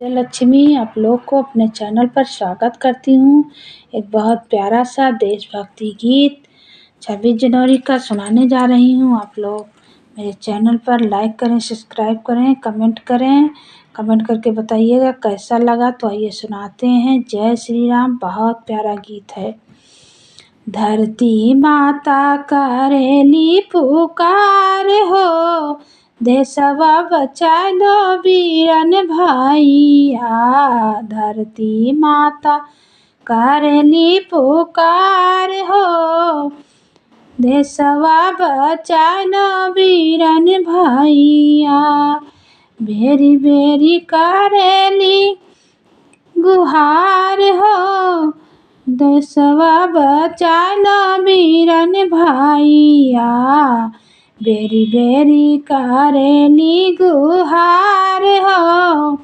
लक्ष्मी, आप लोग को अपने चैनल पर स्वागत करती हूँ। एक बहुत प्यारा सा देशभक्ति गीत 26 जनवरी का सुनाने जा रही हूँ। आप लोग मेरे चैनल पर लाइक करें, सब्सक्राइब करें, कमेंट करें। कमेंट करके बताइएगा कैसा लगा। तो आइए सुनाते हैं। जय श्री राम। बहुत प्यारा गीत है। धरती माता करेली पुकार हो, देशवा बचा लो वीरन भैया। धरती माता करेली पुकार हो, देशवा बचा लो वीरन भैया। बेरी बेरी करेली गुहार हो, देशवा बचा लो वीरन भैया। बेरी बेरी करेली गुहार हो,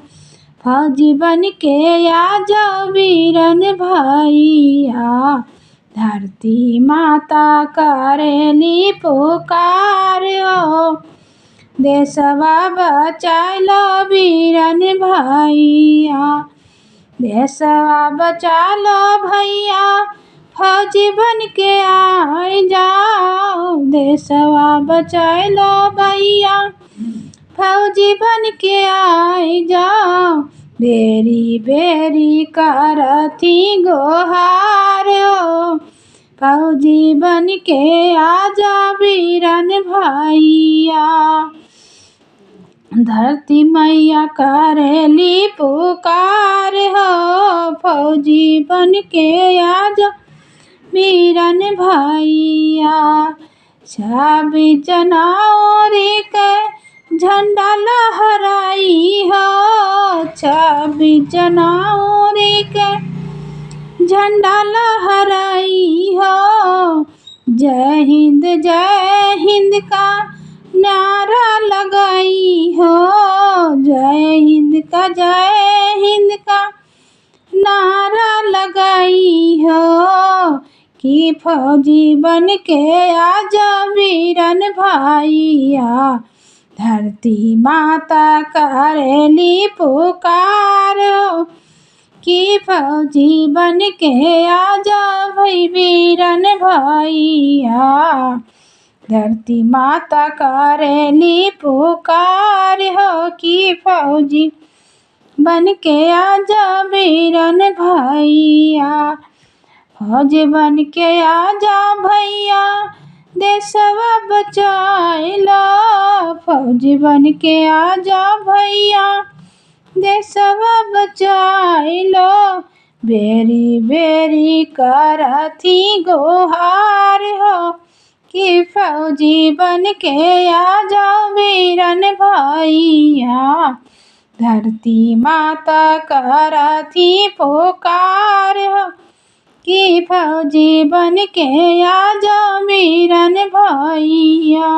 फौजी बन के आ जाओ वीरन भैया। धरती माता करेली पुकार हो, देशवा बचा लो वीरन भैया। देशवा बचा लो भैया, फौजी बन के आ जाओ। देशवा बचा लो भैया, फौजी बन के आ जाओ। बेरी बेरी करती गोहार हो, फौजी बन के आ जाओ वीरन भैया। धरती मैया करेली पुकार हो, फौजी बन के आ जाओ वीरन भैया। 26 जनवरी के झंडा लहराई हो, 26 जनवरी के झंडा लहराई हो। जय हिंद का नारा लगाई हो, जय हिंद का नारा लगाई हो। कि फौजी बन के आ जाओ वीरन भैया। धरती माता करेली पुकार हो, कि फौजी बन के आ जाओ भाई वीरन भैया। धरती माता करेली पुकार हो, कि फौजी बन के आ जाओ वीरन भैया। फौजी बन के आ जाओ भैया, देशवा बचाए लो। फौजी बन के आ जाओ भैया, देशवा बचाए लो। बेरी बेरी करती गुहार हो, कि फौजी बन के आ जाओ वीरन भैया। धरती माता करती पुकार हो, कि फौजी बन के आ जाओ वीरन भैया।